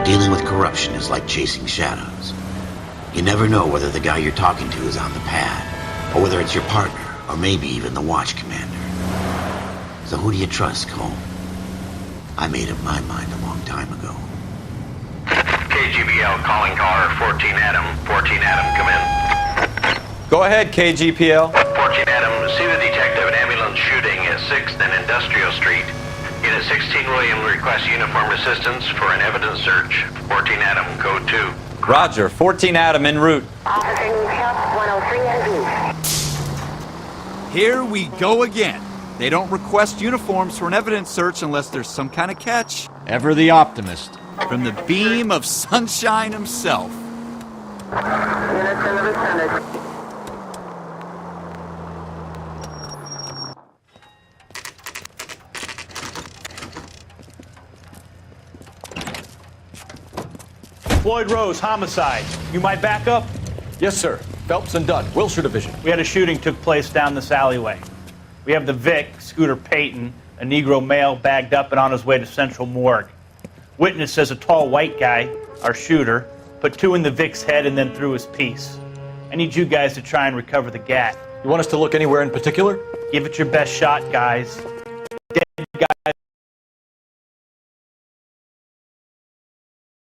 Dealing with corruption is like chasing shadows. You never know whether the guy you're talking to is on the pad, or whether it's your partner, or maybe even the watch commander. So who do you trust, Cole? I made up my mind a long time ago. KGBL calling caller 14 Adam. 14 Adam, come in. Go ahead, KGPL. 14 Adam, see the detective an ambulance shooting at 6th and Industrial Street. Unit 16 William requests uniform assistance for an evidence search. 14 Adam, code 2. Roger, 14 Adam en route. Officer needs help, 103 NV. Here we go again. They don't request uniforms for an evidence search unless there's some kind of catch. Ever the optimist. From the beam of sunshine himself. Units in the vicinity. Floyd Rose, homicide. You might back up? Yes, sir. Phelps and Dunn, Wilshire Division. We had a shooting took place down this alleyway. We have the Vic, Scooter Payton, a Negro male bagged up and on his way to Central Morgue. Witness says a tall white guy, our shooter, put 2 in the Vic's head and then threw his piece. I need you guys to try and recover the gat. You want us to look anywhere in particular? Give it your best shot, guys. Dead guys.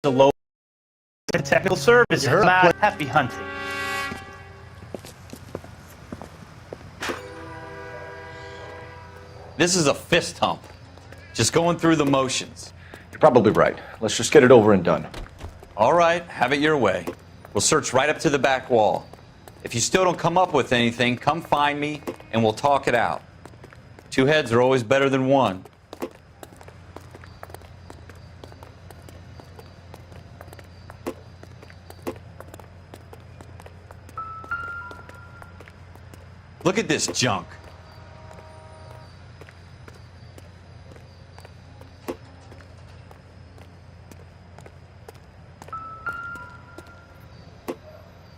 The low technical service. Happy hunting. This is a fist hump. Just going through the motions. You're probably right. Let's just get it over and done. All right, have it your way. We'll search right up to the back wall. If you still don't come up with anything, come find me and we'll talk it out. 2 heads are always better than 1. Look at this junk.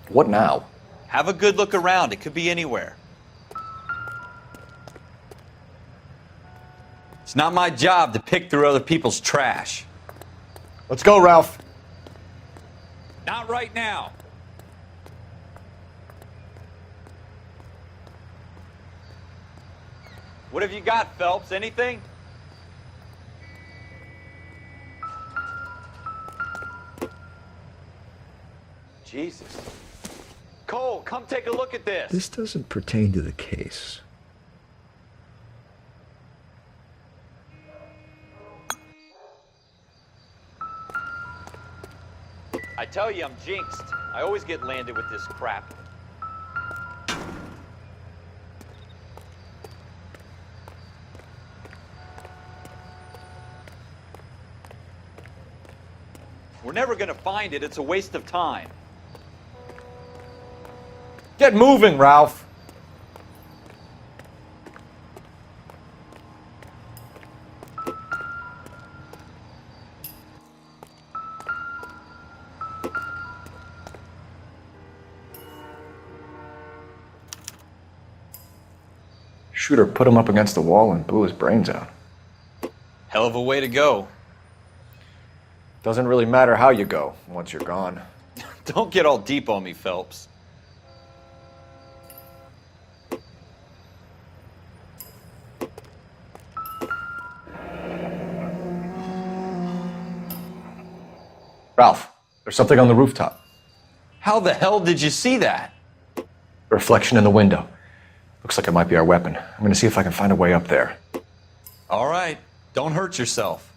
What now? Have a good look around. It could be anywhere. It's not my job to pick through other people's trash. Let's go, Ralph. Not right now. What have you got, Phelps? Anything? Jesus. Cole, come take a look at this. This doesn't pertain to the case. I tell you, I'm jinxed. I always get landed with this crap. We're never gonna find it. It's a waste of time. Get moving, Ralph. Shooter put him up against the wall and blew his brains out. Hell of a way to go. Doesn't really matter how you go once you're gone. Don't get all deep on me, Phelps. Ralph, there's something on the rooftop. How the hell did you see that? A reflection in the window. Looks like it might be our weapon. I'm going to see if I can find a way up there. All right, don't hurt yourself.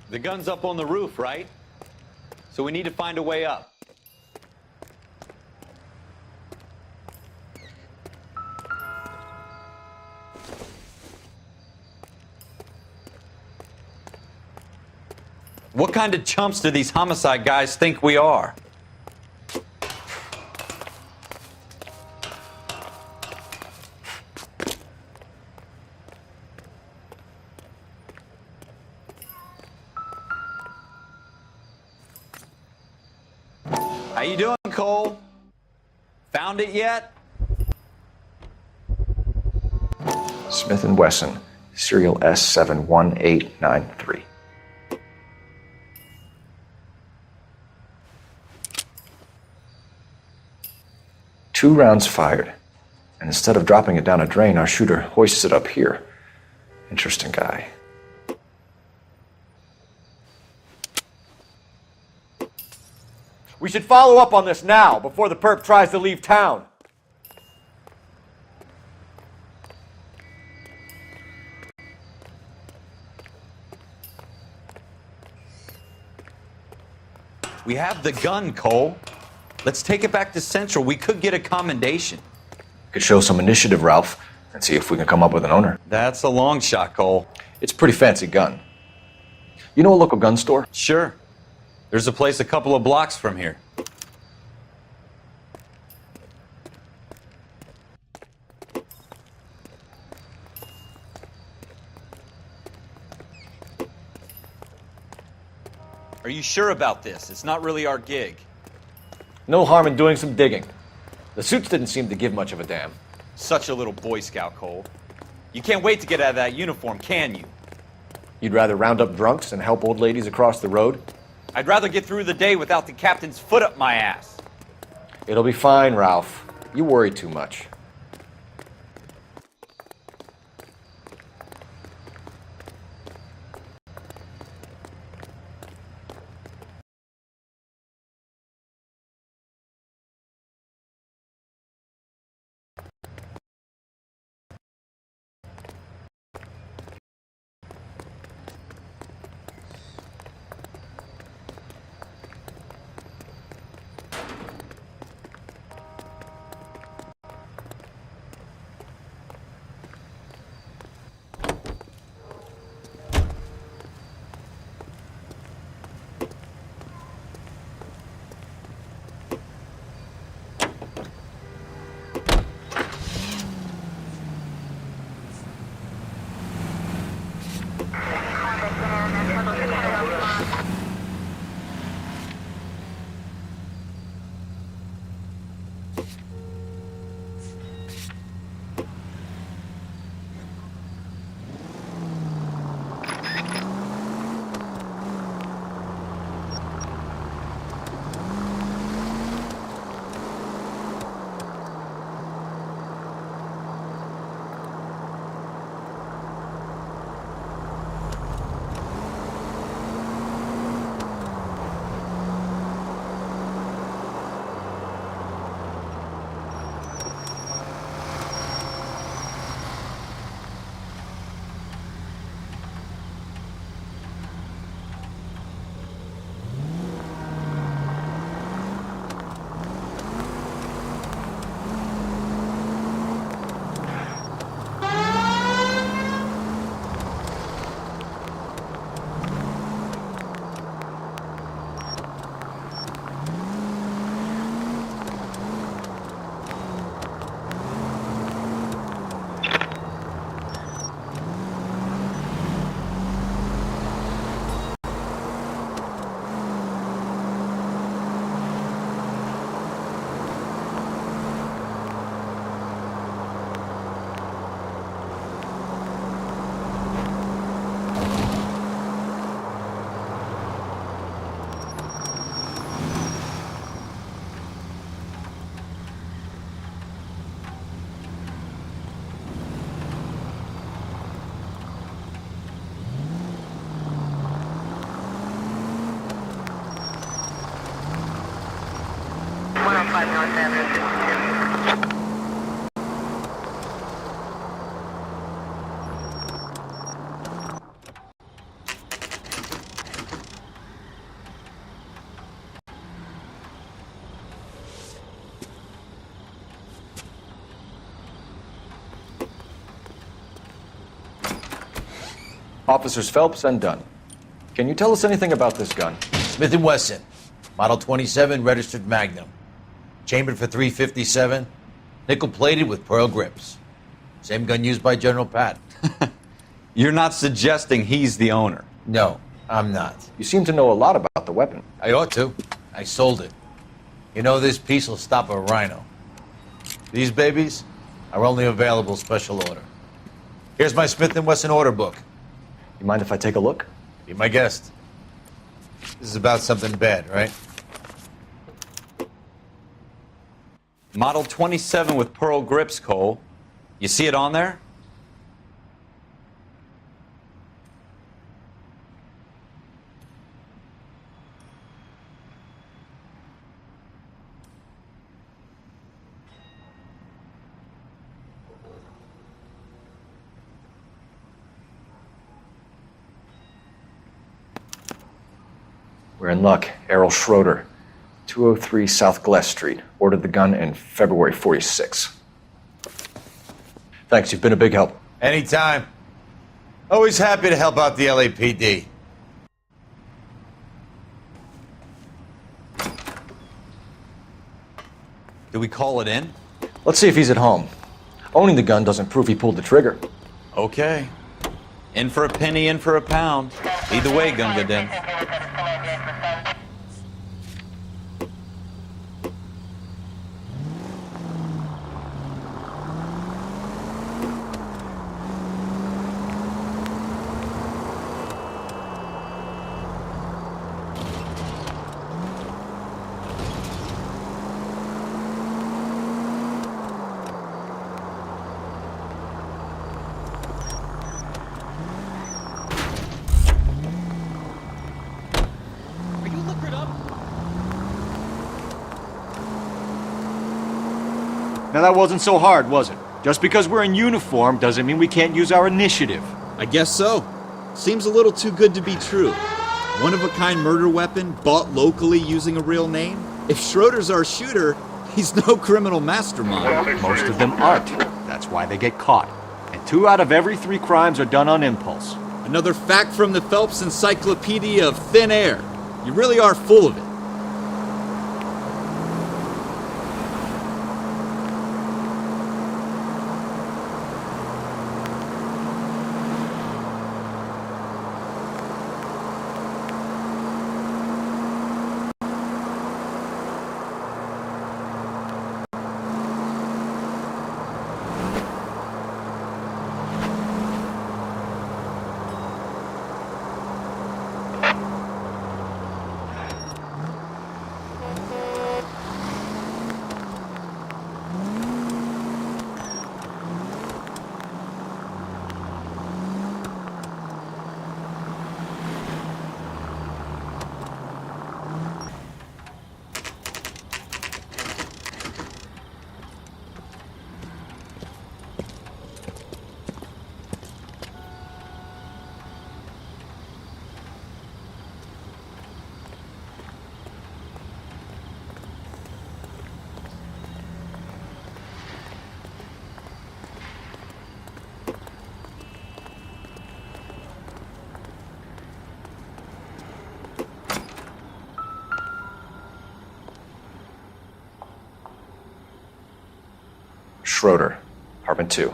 The gun's up on the roof, right? So we need to find a way up. What kind of chumps do these homicide guys think we are? How you doing, Cole? Found it yet? Smith & Wesson, serial S71893. Two rounds fired, and instead of dropping it down a drain, our shooter hoists it up here. Interesting guy. We should follow up on this now, before the perp tries to leave town. We have the gun, Cole. Let's take it back to Central. We could get a commendation. Could show some initiative, Ralph, and see if we can come up with an owner. That's a long shot, Cole. It's a pretty fancy gun. You know a local gun store? Sure. There's a place a couple of blocks from here. Are you sure about this? It's not really our gig. No harm in doing some digging. The suits didn't seem to give much of a damn. Such a little Boy Scout, Cole. You can't wait to get out of that uniform, can you? You'd rather round up drunks and help old ladies across the road? I'd rather get through the day without the captain's foot up my ass. It'll be fine, Ralph. You worry too much. Officers Phelps and Dunn. Can you tell us anything about this gun? Smith & Wesson, Model 27, registered Magnum. Chambered for .357, nickel-plated with pearl grips. Same gun used by General Patton. You're not suggesting he's the owner? No, I'm not. You seem to know a lot about the weapon. I ought to. I sold it. You know this piece will stop a rhino. These babies are only available special order. Here's my Smith & Wesson order book. You mind if I take a look? Be my guest. This is about something bad, right? Model 27 with pearl grips, Cole. You see it on there? We're in luck. Errol Schroeder, 203 South Glass Street. Ordered the gun in February 46. Thanks, you've been a big help. Anytime. Always happy to help out the LAPD. Do we call it in? Let's see if he's at home. Owning the gun doesn't prove he pulled the trigger. Okay. In for a penny, in for a pound. Either way, Gunga Din. Now that wasn't so hard, was it? Just because we're in uniform doesn't mean we can't use our initiative. I guess so. Seems a little too good to be true. One-of-a-kind murder weapon bought locally using a real name? If Schroeder's our shooter, he's no criminal mastermind. Most of them aren't. That's why they get caught. And 2 out of every 3 crimes are done on impulse. Another fact from the Phelps Encyclopedia of Thin Air. You really are full of it. Schroeder, apartment 2.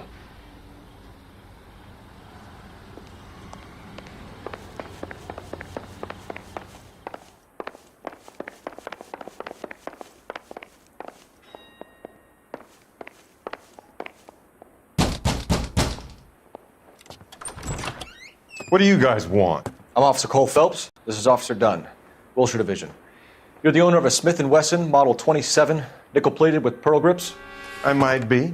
What do you guys want? I'm Officer Cole Phelps. This is Officer Dunn, Wilshire Division. You're the owner of a Smith & Wesson Model 27, nickel-plated with pearl grips? I might be.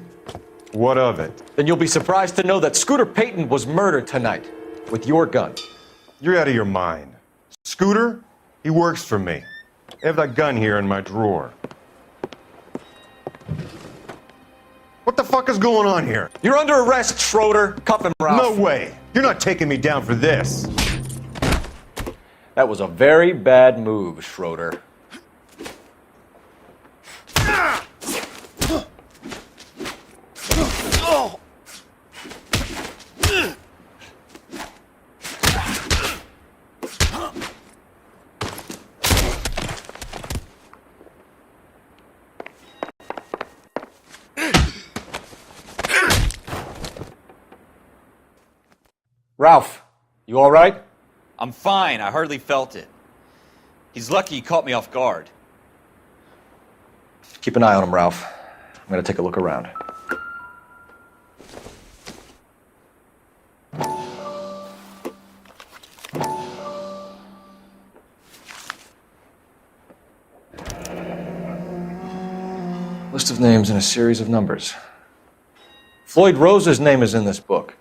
What of it? Then you'll be surprised to know that Scooter Payton was murdered tonight with your gun. You're out of your mind. Scooter? He works for me. I have that gun here in my drawer. What the fuck is going on here? You're under arrest, Schroeder. Cuff him, Ralph. No way. You're not taking me down for this. That was a very bad move, Schroeder. Ralph, you all right? I'm fine. I hardly felt it. He's lucky he caught me off guard. Keep an eye on him, Ralph. I'm gonna take a look around. List of names and a series of numbers. Floyd Rose's name is in this book.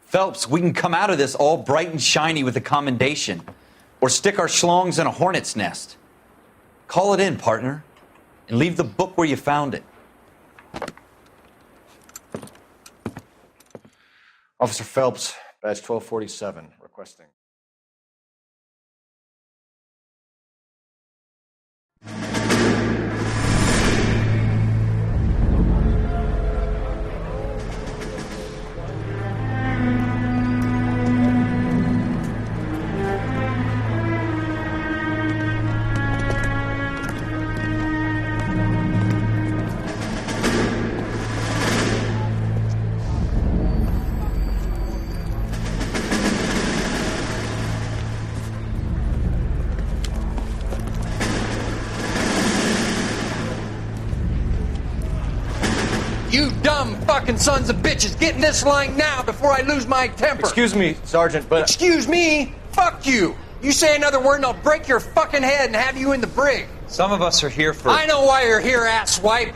Phelps, we can come out of this all bright and shiny with a commendation, or stick our schlongs in a hornet's nest. Call it in, partner, and leave the book where you found it. Officer Phelps, badge 1247, requesting. You dumb fucking sons of bitches, get in this line now before I lose my temper. Excuse me, Sergeant, but... Excuse me? Fuck you. You say another word and I'll break your fucking head and have you in the brig. Some of us are here for... I know why you're here, asswipe.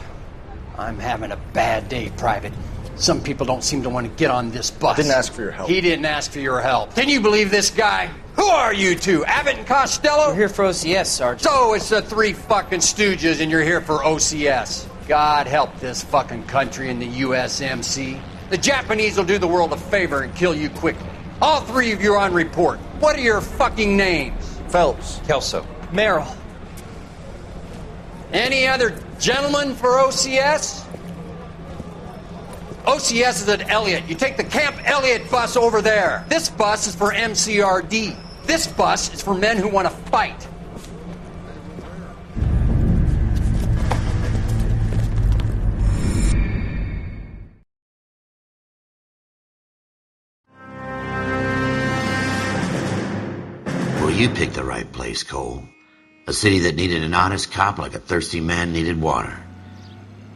I'm having a bad day, Private. Some people don't seem to want to get on this bus. I didn't ask for your help. He didn't ask for your help. Can you believe this guy? Who are you two? Abbott and Costello? We're here for OCS, Sergeant. So it's the three fucking stooges and you're here for OCS. God help this fucking country and the USMC. The Japanese will do the world a favor and kill you quickly. All three of you are on report. What are your fucking names? Phelps. Kelso. Merrill. Any other gentlemen for OCS? OCS is at Elliott. You take the Camp Elliott bus over there. This bus is for MCRD. This bus is for men who want to fight. Well, you picked the right place, Cole. A city that needed an honest cop like a thirsty man needed water.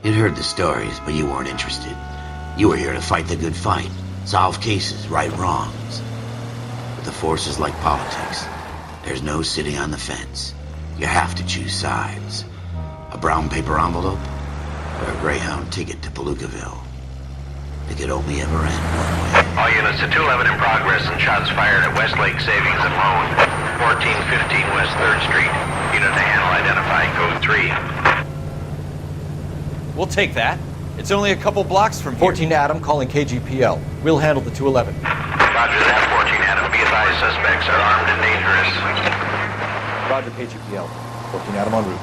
You'd heard the stories, but you weren't interested. You were here to fight the good fight, solve cases, right wrongs. But the force is like politics. There's no sitting on the fence. You have to choose sides. A brown paper envelope or a Greyhound ticket to Palookaville. It could only ever end one way. All units to 211 in progress and shots fired at Westlake Savings and Loan, 1415 West 3rd Street. Unit to handle identifying code 3. We'll take that. It's only a couple blocks from here. 14 Adam calling KGPL. We'll handle the 211. Roger that, 14 Adam. Be advised, suspects are armed and dangerous. Roger, KGPL. 14 Adam en route.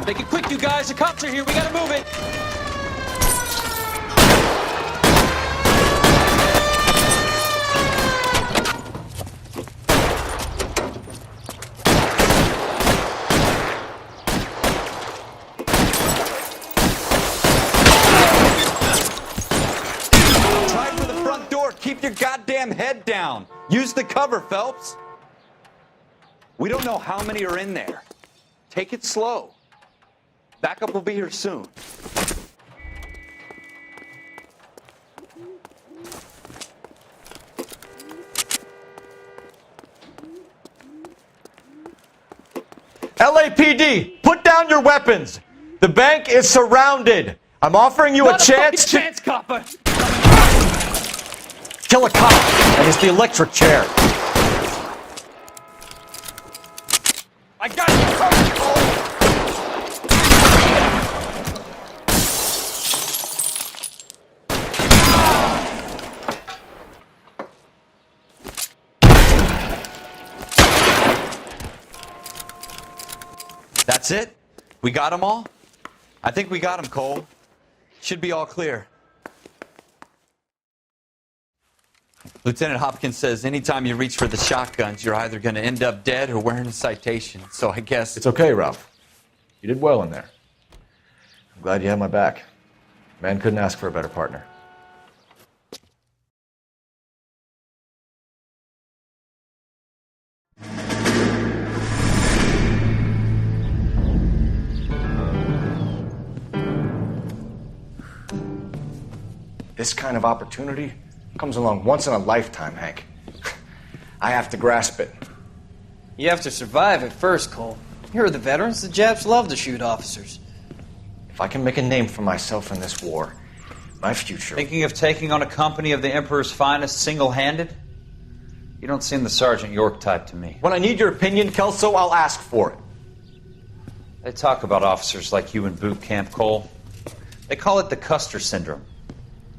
Make it quick, you guys. The cops are here. We gotta move it. Try for the front door. Keep your goddamn head down. Use the cover, Phelps. We don't know how many are in there. Take it slow. Backup will be here soon. LAPD, put down your weapons. The bank is surrounded. I'm offering you a chance to chance, copper. kill a cop, and it's the electric chair. I got you covered, Cole. That's it? We got them all? I think we got them, Cole. Should be all clear. Lieutenant Hopkins says anytime you reach for the shotguns, you're either going to end up dead or wearing a citation. So I guess... It's okay, Ralph. You did well in there. I'm glad you had my back. Man couldn't ask for a better partner. This kind of opportunity comes along once in a lifetime, Hank. I have to grasp it. You have to survive it first, Cole. Here are the veterans. The Japs love to shoot officers. If I can make a name for myself in this war, my future... Thinking of taking on a company of the Emperor's finest single-handed? You don't seem the Sergeant York type to me. When I need your opinion, Kelso, I'll ask for it. They talk about officers like you in boot camp, Cole. They call it the Custer Syndrome.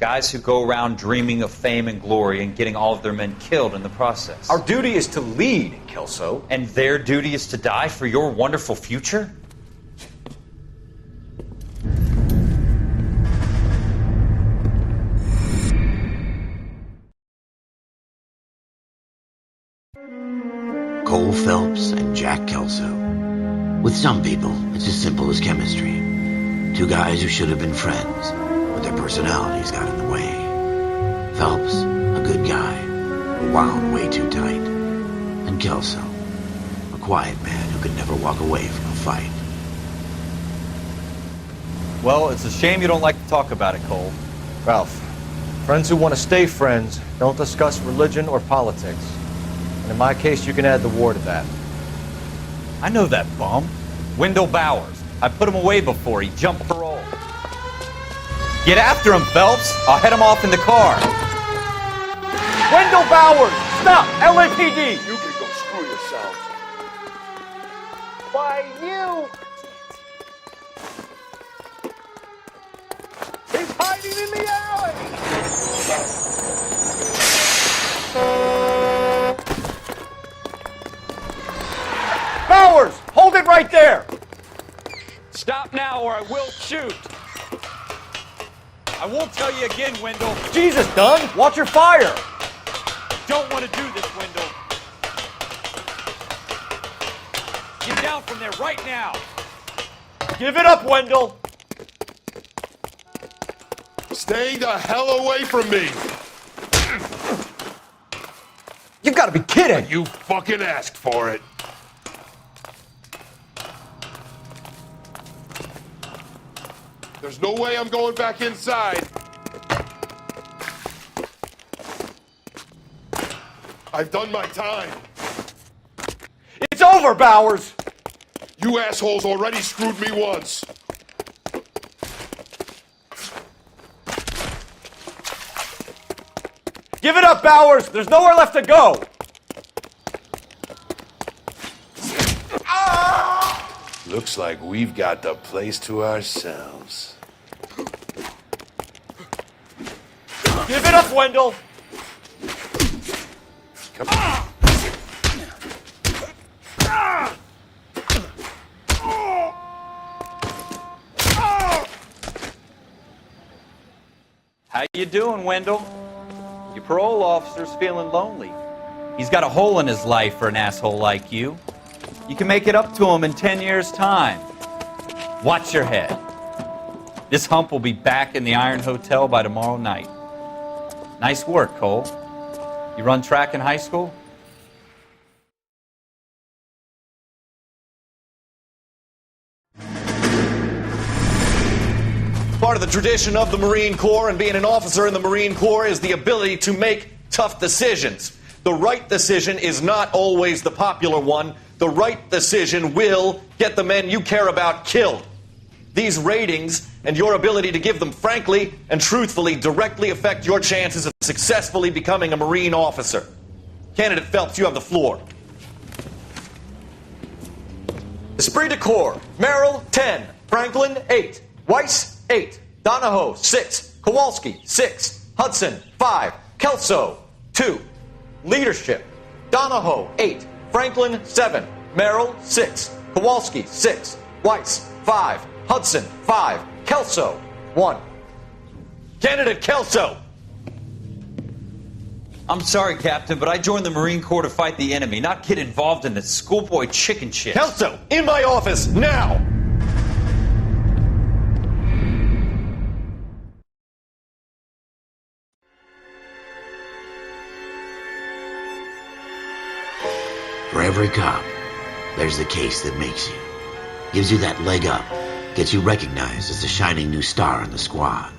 Guys who go around dreaming of fame and glory and getting all of their men killed in the process. Our duty is to lead, Kelso. And their duty is to die for your wonderful future? Cole Phelps and Jack Kelso. With some people, it's as simple as chemistry. Two guys who should have been friends, but their personalities got in the way. Phelps, a good guy, wound way too tight. And Kelso, a quiet man who could never walk away from a fight. Well, it's a shame you don't like to talk about it, Cole. Ralph, friends who want to stay friends don't discuss religion or politics. And in my case, you can add the war to that. I know that bum. Wendell Bowers. I put him away before he jumped parole. Get after him, Phelps. I'll head him off in the car. Wendell Bowers! Stop! LAPD! You can go screw yourself. Why, you! He's hiding in the alley! Bowers! Hold it right there! Stop now or I will shoot. I won't tell you again, Wendell. Jesus, Dunn! Watch your fire! Don't want to do this, Wendell. Get down from there right now. Give it up, Wendell! Stay the hell away from me! You've got to be kidding! You fucking asked for it. There's no way I'm going back inside. I've done my time. It's over, Bowers! You assholes already screwed me once. Give it up, Bowers! There's nowhere left to go! Looks like we've got the place to ourselves. Give it up, Wendell! Come on. How you doing, Wendell? Your parole officer's feeling lonely. He's got a hole in his life for an asshole like you. You can make it up to him in 10 years' time. Watch your head. This hump will be back in the Iron Hotel by tomorrow night. Nice work, Cole. You run track in high school? Part of the tradition of the Marine Corps and being an officer in the Marine Corps is the ability to make tough decisions. The right decision is not always the popular one. The right decision will get the men you care about killed. These ratings and your ability to give them frankly and truthfully directly affect your chances of successfully becoming a Marine officer. Candidate Phelps, you have the floor. Esprit de Corps, Merrill, 10. Franklin, 8. Weiss, 8. Donahoe, 6. Kowalski, 6. Hudson, 5. Kelso, 2. Leadership, Donahoe, 8. Franklin, 7. Merrill, 6. Kowalski, 6. Weiss, 5. Hudson, 5. Kelso, 1. Candidate Kelso! I'm sorry, Captain, but I joined the Marine Corps to fight the enemy, not get involved in this schoolboy chicken shit. Kelso, in my office, now! For every cop, there's the case that makes you. Gives you that leg up, gets you recognized as the shining new star in the squad.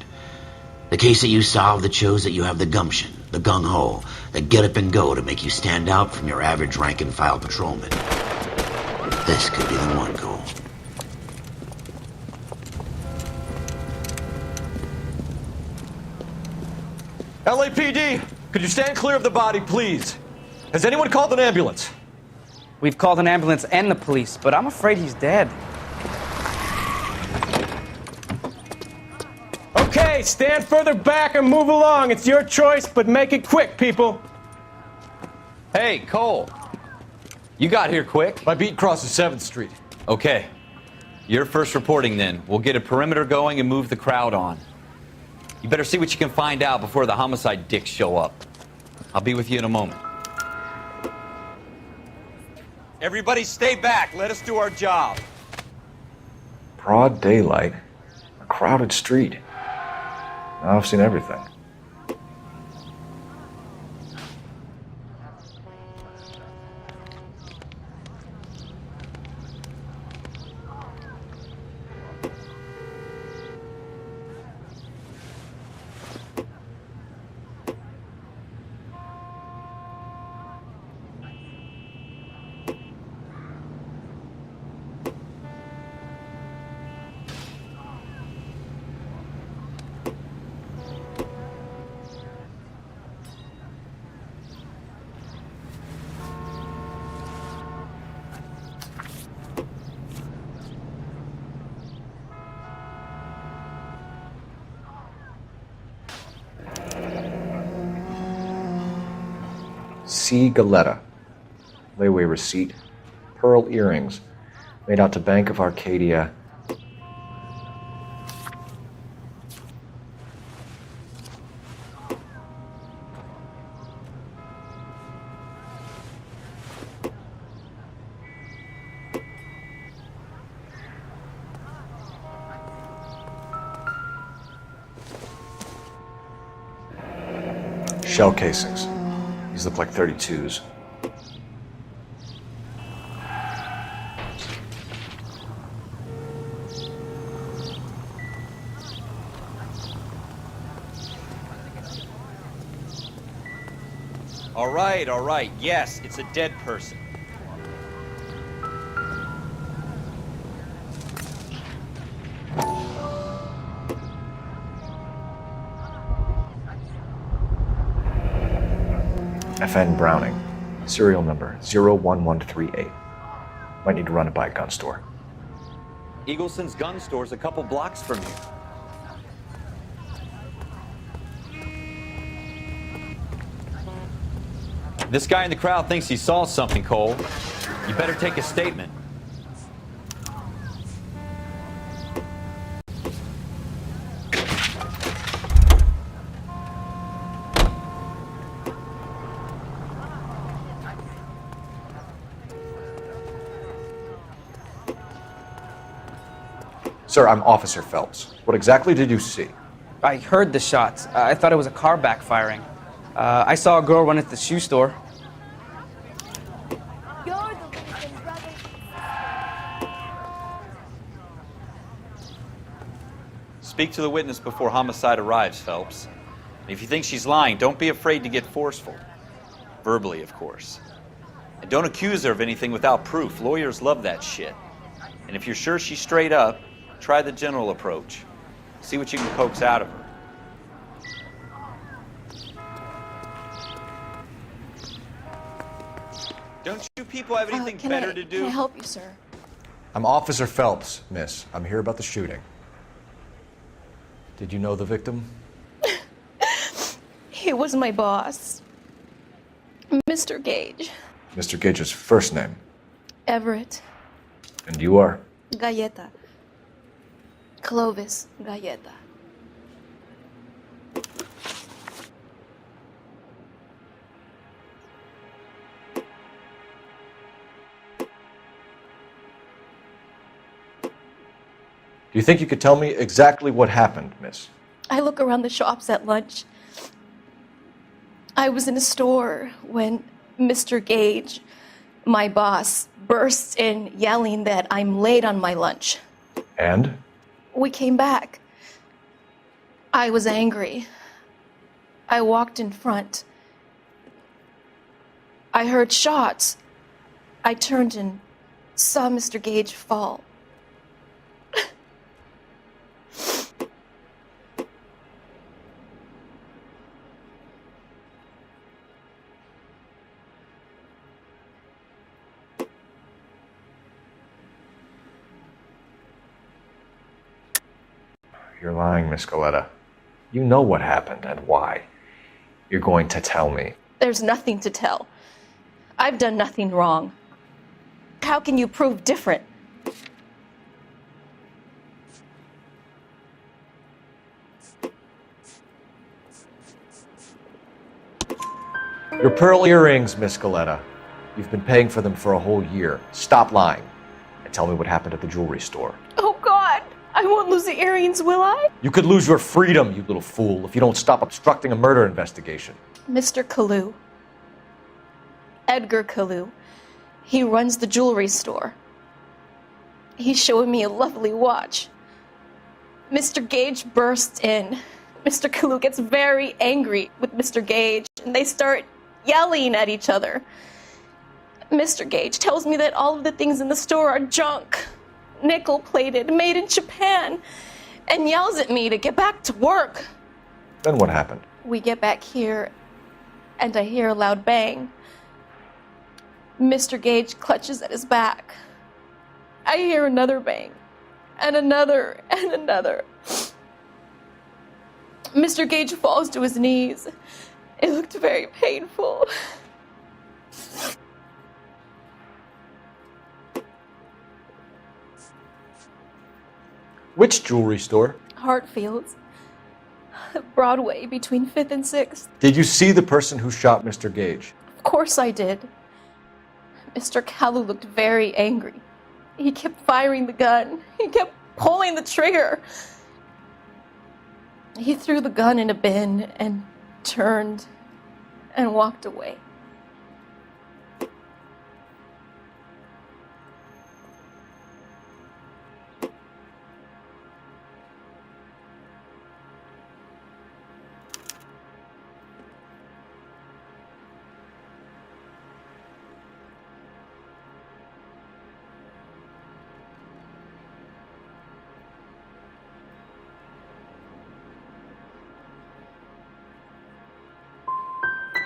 The case that you solve that shows that you have the gumption, the gung-ho, the get up and go to make you stand out from your average rank-and-file patrolman. This could be the one, Cole. LAPD, could you stand clear of the body, please? Has anyone called an ambulance? We've called an ambulance and the police, but I'm afraid he's dead. Okay, stand further back and move along. It's your choice, but make it quick, people. Hey, Cole. You got here quick. My beat crosses 7th Street. Okay. You're first reporting then. We'll get a perimeter going and move the crowd on. You better see what you can find out before the homicide dicks show up. I'll be with you in a moment. Everybody stay back. Let us do our job. Broad daylight, a crowded street. Now I've seen everything. C. Galetta. Layaway receipt. Pearl earrings. Made out to Bank of Arcadia. Shell casings. These look like 32s. All right. Yes, it's a dead person. FN Browning. Serial number 01138. Might need to run it by a gun store. Eagleson's gun store's a couple blocks from you. This guy in the crowd thinks he saw something, Cole. You better take a statement. Sir, I'm Officer Phelps. What exactly did you see? I heard the shots. I thought it was a car backfiring. I saw a girl run into the shoe store. Speak to the witness before homicide arrives, Phelps. If you think she's lying, don't be afraid to get forceful. Verbally, of course. And don't accuse her of anything without proof. Lawyers love that shit. And if you're sure she's straight up, try the general approach. See what you can coax out of her. Don't you people have anything better to do? Can I help you, sir? I'm Officer Phelps, miss. I'm here about the shooting. Did you know the victim? He was my boss, Mr. Gage. Mr. Gage's first name. Everett. And you are? Galleta. Clovis Galleta. Do you think you could tell me exactly what happened, miss? I look around the shops at lunch. I was in a store when Mr. Gage, my boss, bursts in yelling that I'm late on my lunch. And? We came back. I was angry. I walked in front. I heard shots. I turned and saw Mr. Gage fall. You're lying, Miss Coletta. You know what happened and why. You're going to tell me. There's nothing to tell. I've done nothing wrong. How can you prove different? Your pearl earrings, Miss Coletta. You've been paying for them for a whole year. Stop lying and tell me what happened at the jewelry store. Oh, God! I won't lose the earrings, will I? You could lose your freedom, you little fool, if you don't stop obstructing a murder investigation. Mr. Kalu. Edgar Kalu. He runs the jewelry store. He's showing me a lovely watch. Mr. Gage bursts in. Mr. Kalu gets very angry with Mr. Gage, and they start yelling at each other. Mr. Gage tells me that all of the things in the store are junk, nickel-plated, made in Japan, and yells at me to get back to work. Then what happened? We get back here, and I hear a loud bang. Mr. Gage clutches at his back. I hear another bang, and another, and another. Mr. Gage falls to his knees. It looked very painful. Which jewelry store? Hartfield's. Broadway, between 5th and 6th. Did you see the person who shot Mr. Gage? Of course I did. Mr. Kalu looked very angry. He kept firing the gun. He kept pulling the trigger. He threw the gun in a bin and turned and walked away.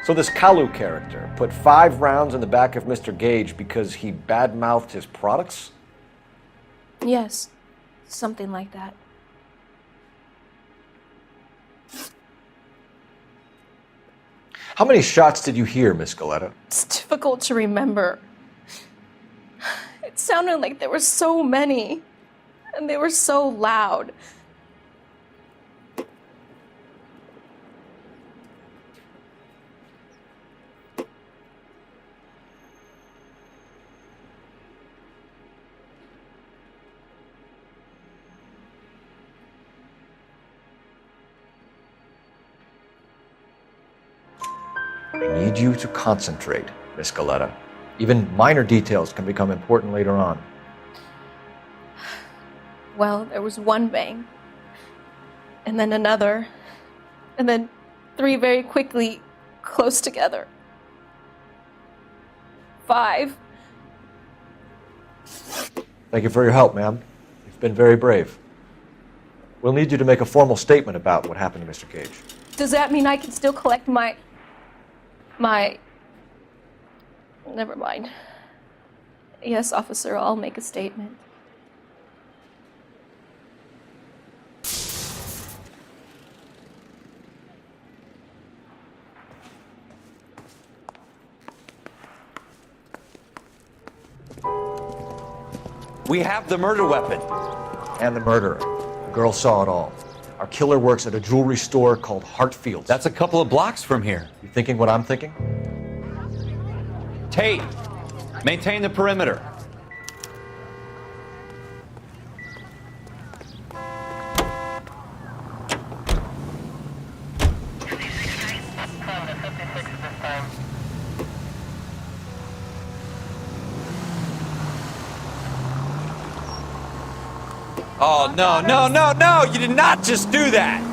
So this Kalu character put 5 rounds in the back of Mr. Gage because he badmouthed his products? Yes, something like that. How many shots did you hear, Miss Coletta? It's difficult to remember. It sounded like there were so many, and they were so loud. I need you to concentrate, Miss Coletta. Even minor details can become important later on. Well, there was one bang, and then another, and then 3 very quickly, close together. 5. Thank you for your help, ma'am. You've been very brave. We'll need you to make a formal statement about what happened to Mr. Gage. Does that mean I can still collect my... Never mind. Yes, officer, I'll make a statement. We have the murder weapon. And the murderer. The girl saw it all. Our killer works at a jewelry store called Hartfield's. That's a couple of blocks from here. You thinking what I'm thinking? Tate, maintain the perimeter. Oh, no, no, no, no! You did not just do that!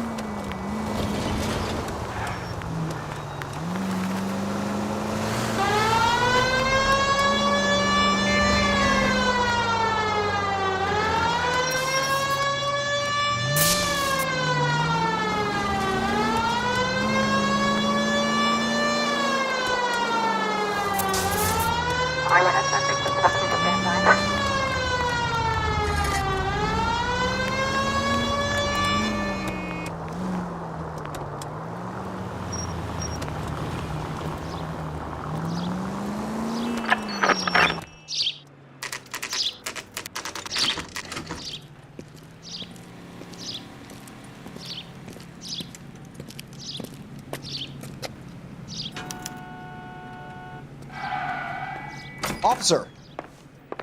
Officer,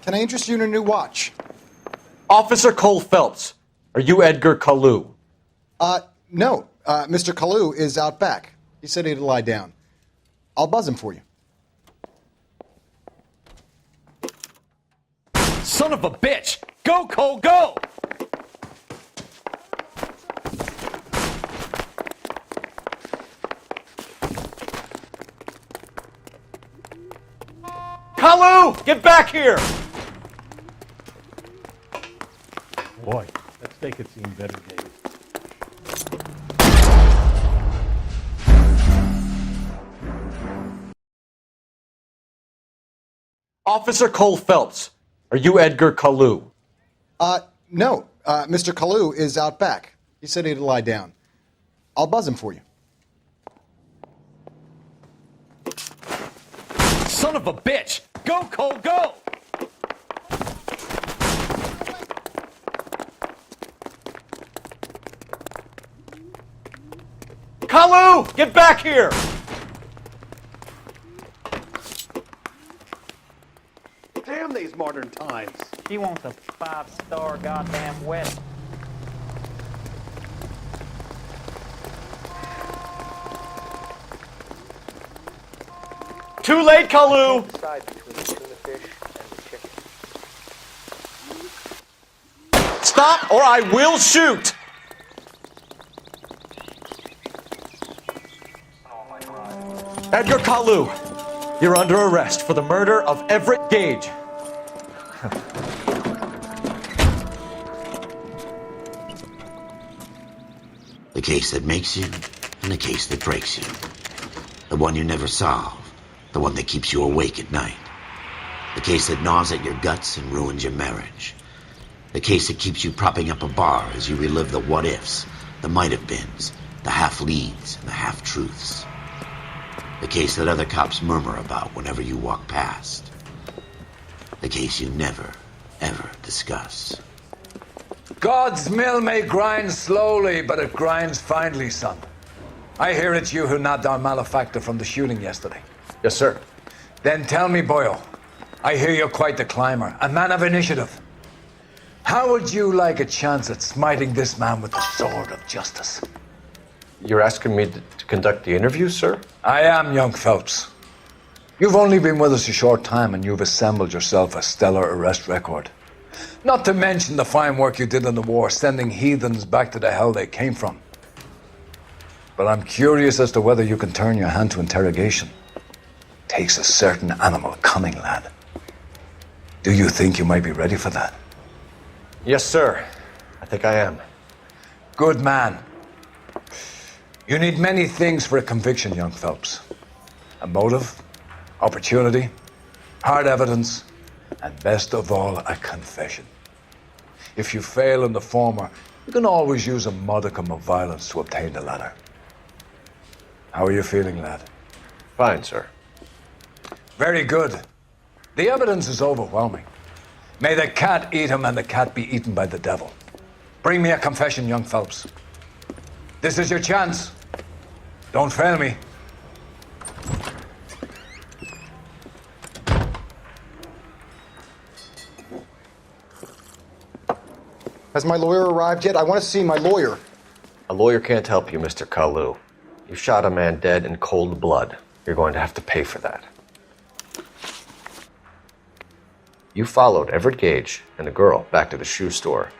can I interest you in a new watch? Officer Cole Phelps, are you Edgar Kalu? No. Mr. Kalu is out back. He said he'd lie down. I'll buzz him for you. Son of a bitch! Go, Cole, go! Kalu, get back here! Boy, that steak had seen better days. Officer Cole Phelps, are you Edgar Kalu? No. Mr. Kalu is out back. He said he'd lie down. I'll buzz him for you. Son of a bitch! Go, Cole, go! Kalu, get back here! Damn these modern times. He wants a 5-star goddamn wedding. Too late, Kalu! Decide between the tuna fish and the chicken. Stop or I will shoot! Edgar Kalu, you're under arrest for the murder of Everett Gage. The case that makes you and the case that breaks you. The one you never solve. The one that keeps you awake at night. The case that gnaws at your guts and ruins your marriage. The case that keeps you propping up a bar as you relive the what-ifs, the might-have-beens, the half-leads, and the half-truths. The case that other cops murmur about whenever you walk past. The case you never, ever discuss. God's mill may grind slowly, but it grinds finely, son. I hear it's you who nabbed our malefactor from the shooting yesterday. Yes, sir. Then tell me, Boyle, I hear you're quite the climber, a man of initiative. How would you like a chance at smiting this man with the sword of justice? You're asking me to conduct the interview, sir? I am, young Phelps. You've only been with us a short time and you've assembled yourself a stellar arrest record. Not to mention the fine work you did in the war, sending heathens back to the hell they came from. But I'm curious as to whether you can turn your hand to interrogation. Takes a certain animal cunning, lad. Do you think you might be ready for that? Yes, sir. I think I am. Good man. You need many things for a conviction, young Phelps. A motive, opportunity, hard evidence, and best of all, a confession. If you fail in the former, you can always use a modicum of violence to obtain the latter. How are you feeling, lad? Fine, sir. Very good. The evidence is overwhelming. May the cat eat him and the cat be eaten by the devil. Bring me a confession, young Phelps. This is your chance. Don't fail me. Has my lawyer arrived yet? I want to see my lawyer. A lawyer can't help you, Mr. Kalu. You shot a man dead in cold blood. You're going to have to pay for that. You followed Everett Gage and the girl back to the shoe store.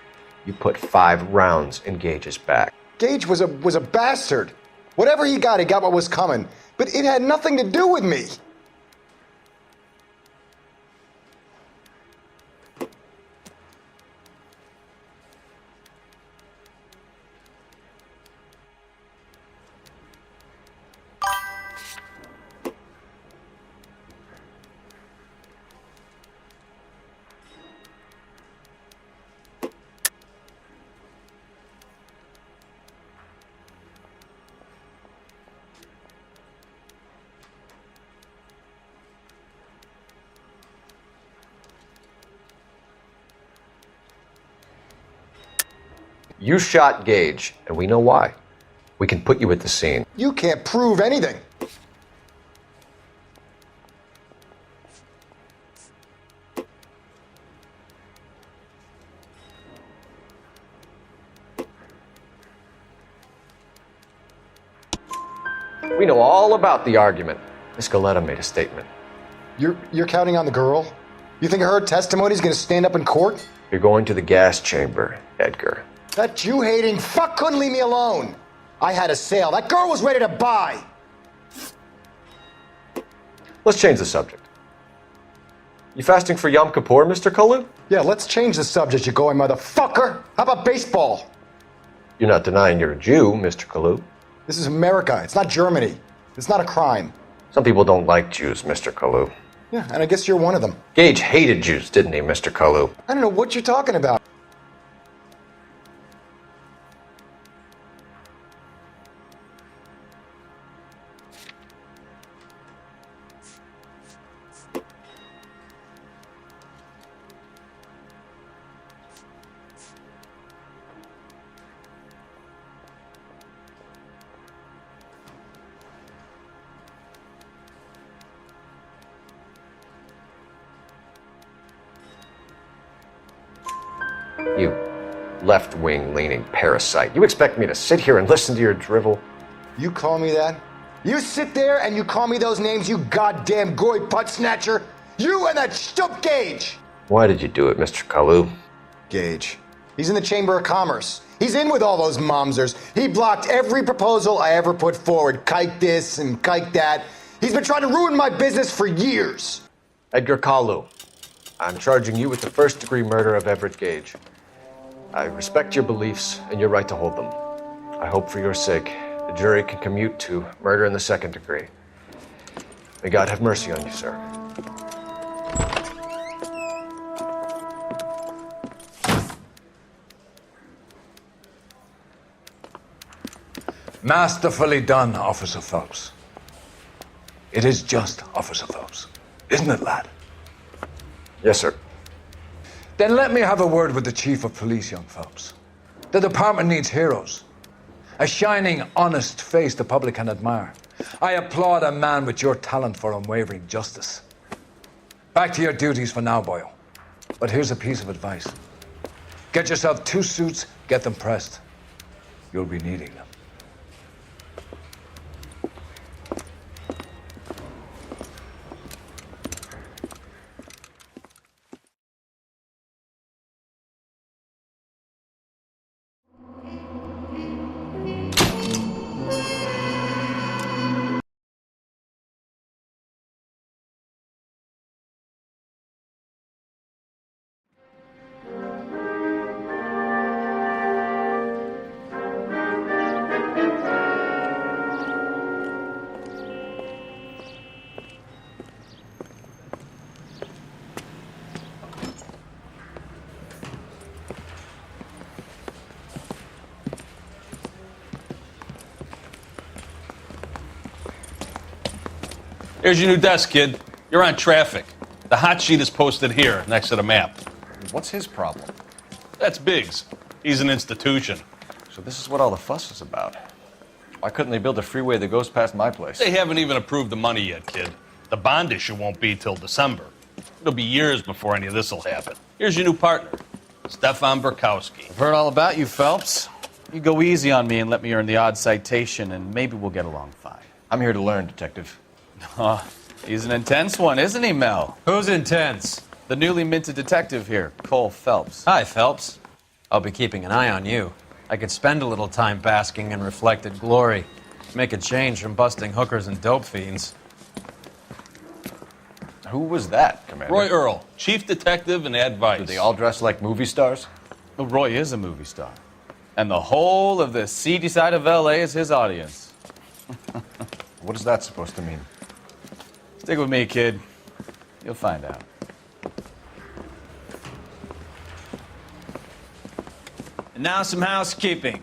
You put 5 rounds in Gage's back. Gage was a bastard. Whatever he got what was coming. But it had nothing to do with me. You shot Gage, and we know why. We can put you at the scene. You can't prove anything. We know all about the argument. Miss Galetta made a statement. You're counting on the girl? You think her testimony's gonna stand up in court? You're going to the gas chamber, Edgar. That Jew-hating fuck couldn't leave me alone. I had a sale. That girl was ready to buy. Let's change the subject. You fasting for Yom Kippur, Mr. Kalu? Yeah, let's change the subject, you going motherfucker. How about baseball? You're not denying you're a Jew, Mr. Kalu. This is America. It's not Germany. It's not a crime. Some people don't like Jews, Mr. Kalu. Yeah, and I guess you're one of them. Gage hated Jews, didn't he, Mr. Kalu? I don't know what you're talking about. You left-wing leaning parasite. You expect me to sit here and listen to your drivel? You call me that? You sit there and you call me those names, you goddamn goy putt snatcher? You and that stup Gage! Why did you do it, Mr. Kalu? Gage. He's in the Chamber of Commerce. He's in with all those momsers. He blocked every proposal I ever put forward. Kike this and kike that. He's been trying to ruin my business for years. Edgar Kalu, I'm charging you with the first-degree murder of Everett Gage. I respect your beliefs and your right to hold them. I hope for your sake the jury can commute to murder in the second degree. May God have mercy on you, sir. Masterfully done, Officer Phelps. It is just Officer Phelps. Isn't it, lad? Yes, sir. Then let me have a word with the Chief of Police, young Phelps. The department needs heroes. A shining, honest face the public can admire. I applaud a man with your talent for unwavering justice. Back to your duties for now, Boyle. But here's a piece of advice. Get yourself 2 suits, get them pressed. You'll be needing them. Here's your new desk, kid. You're on traffic. The hot sheet is posted here, next to the map. What's his problem? That's Biggs. He's an institution. So this is what all the fuss is about. Why couldn't they build a freeway that goes past my place? They haven't even approved the money yet, kid. The bond issue won't be till December. It'll be years before any of this will happen. Here's your new partner, Stefan Burkowski. I've heard all about you, Phelps. You go easy on me and let me earn the odd citation, and maybe we'll get along fine. I'm here to learn, Detective. Oh, he's an intense one, isn't he, Mel? Who's intense? The newly minted detective here, Cole Phelps. Hi, Phelps. I'll be keeping an eye on you. I could spend a little time basking in reflected glory. Make a change from busting hookers and dope fiends. Who was that, Commander? Roy Earl, chief detective and advice. Do they all dress like movie stars? Well, Roy is a movie star. And the whole of the seedy side of L.A. is his audience. What is that supposed to mean? Stick with me, kid. You'll find out. And now some housekeeping.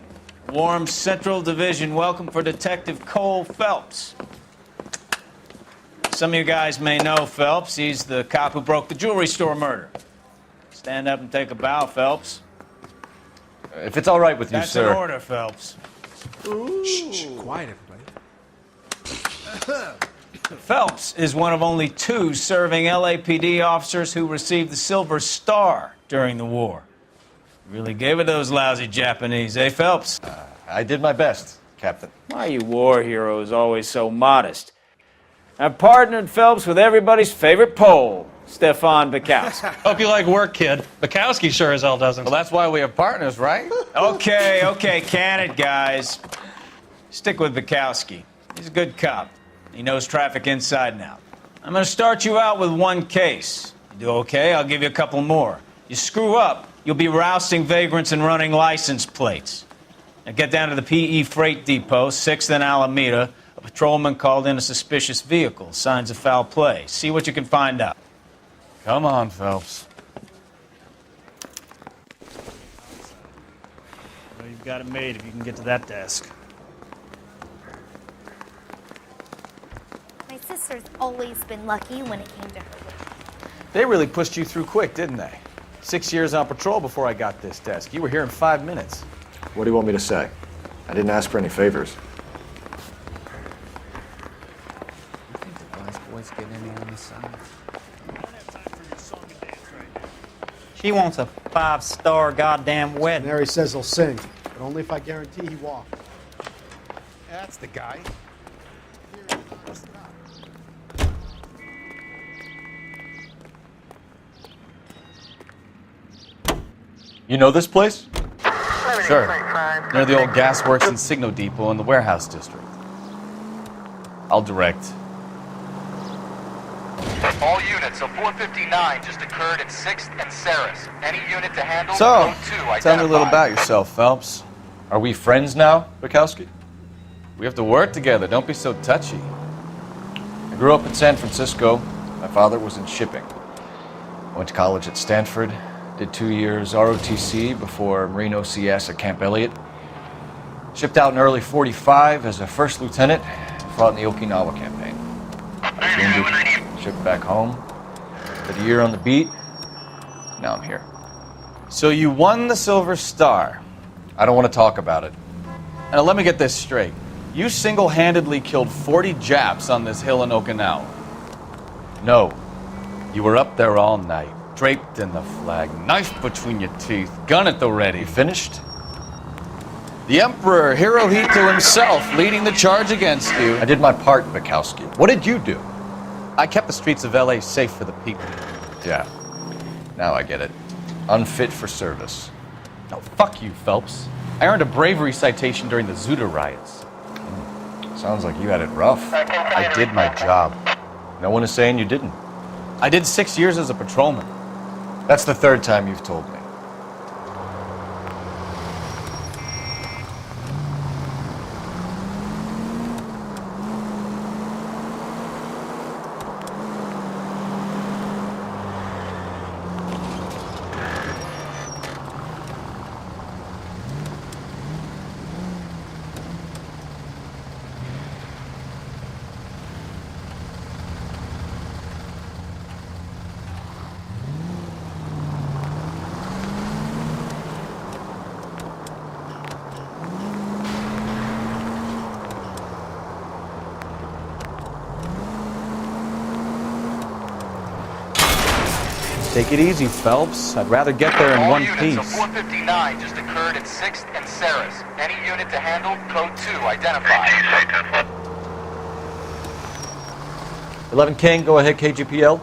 Warm Central Division welcome for Detective Cole Phelps. Some of you guys may know Phelps. He's the cop who broke the jewelry store murder. Stand up and take a bow, Phelps. If it's all right with you, That's sir. That's an order, Phelps. Shh, quiet, everybody. Phelps is one of only 2 serving LAPD officers who received the Silver Star during the war. Really gave it those lousy Japanese, eh, Phelps? I did my best, Captain. Why are you war heroes always so modest? I've partnered Phelps with everybody's favorite Pole, Stefan Burkowski. Hope you like work, kid. Bukowski sure as hell doesn't. Well, that's why we have partners, right? Okay, can it, guys. Stick with Burkowski. He's a good cop. He knows traffic inside and out. I'm going to start you out with 1 case. You do okay, I'll give you a couple more. You screw up, you'll be rousting vagrants and running license plates. Now get down to the PE Freight Depot, 6th and Alameda. A patrolman called in a suspicious vehicle. Signs of foul play. See what you can find out. Come on, Phelps. Well, you've got it made if you can get to that desk. My sister's always been lucky when it came to her work. They really pushed you through quick, didn't they? 6 years on patrol before I got this desk. You were here in 5 minutes. What do you want me to say? I didn't ask for any favors. You think the wise boys get any on the side? She wants a 5-star goddamn wedding. Mary says he'll sing, but only if I guarantee he walks. That's the guy. You know this place? Sure. Near the old gasworks and Signo Depot in the warehouse district. I'll direct. All units, so 459 just occurred at 6th and Saris. Any unit to handle? So, Code 2 tell me a little identified. about yourself, Phelps. Are we friends now, Bukowski? We have to work together. Don't be so touchy. I grew up in San Francisco. My father was in shipping. I went to college at Stanford. Did 2 years ROTC before Marine OCS at Camp Elliott. Shipped out in early '45 as a first lieutenant. Fought in the Okinawa campaign. Wounded, shipped back home. Did a year on the beat. Now I'm here. So you won the Silver Star. I don't want to talk about it. Now let me get this straight. You single-handedly killed 40 Japs on this hill in Okinawa. No. You were up there all night, draped in the flag, knife between your teeth, gun at the ready. You finished? The Emperor Hirohito himself leading the charge against you. I did my part, Bukowski. What did you do? I kept the streets of L.A. safe for the people. Yeah. Now I get it. Unfit for service. No, fuck you, Phelps. I earned a bravery citation during the Zuda riots. Sounds like you had it rough. I did my job. No one is saying you didn't. I did 6 years as a patrolman. That's the 3rd time you've told me. Take it easy, Phelps. I'd rather get there in All one units, piece. a 459 just occurred at 6th and Saris. Any unit to handle, code 2 identified. 11 King, go ahead, KGPL.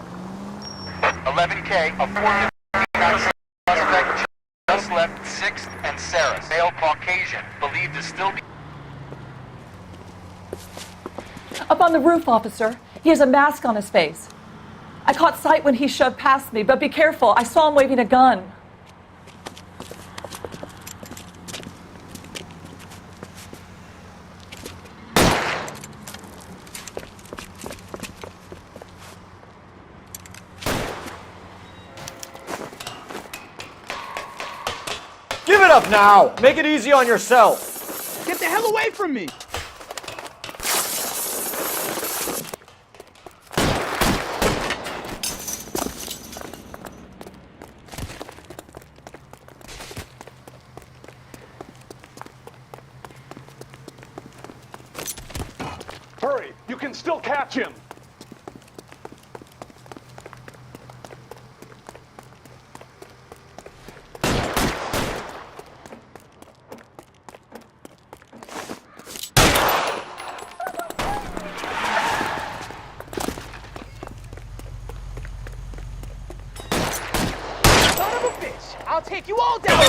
11K, a 459 suspect just left 6th and Saris. Male Caucasian, believed to still be... Up on the roof, officer. He has a mask on his face. I caught sight when he shoved past me, but be careful. I saw him waving a gun. Give it up now! Make it easy on yourself! Get the hell away from me! Hurry! You can still catch him! Son of a bitch! I'll take you all down!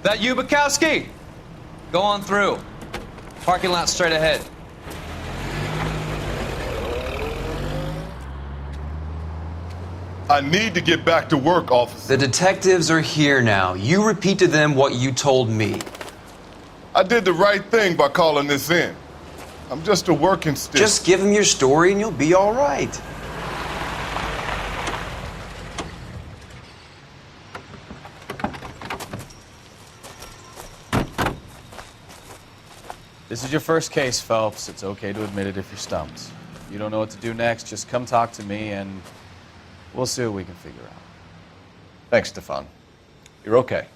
That you, Bukowski? Go on through. Parking lot straight ahead. I need to get back to work, officer. The detectives are here now. You repeat to them what you told me. I did the right thing by calling this in. I'm just a working stick. Just give them your story and you'll be all right. This is your first case, Phelps. It's okay to admit it if you're stumped. If you don't know what to do next, just come talk to me and we'll see what we can figure out. Thanks, Stefan. You're okay.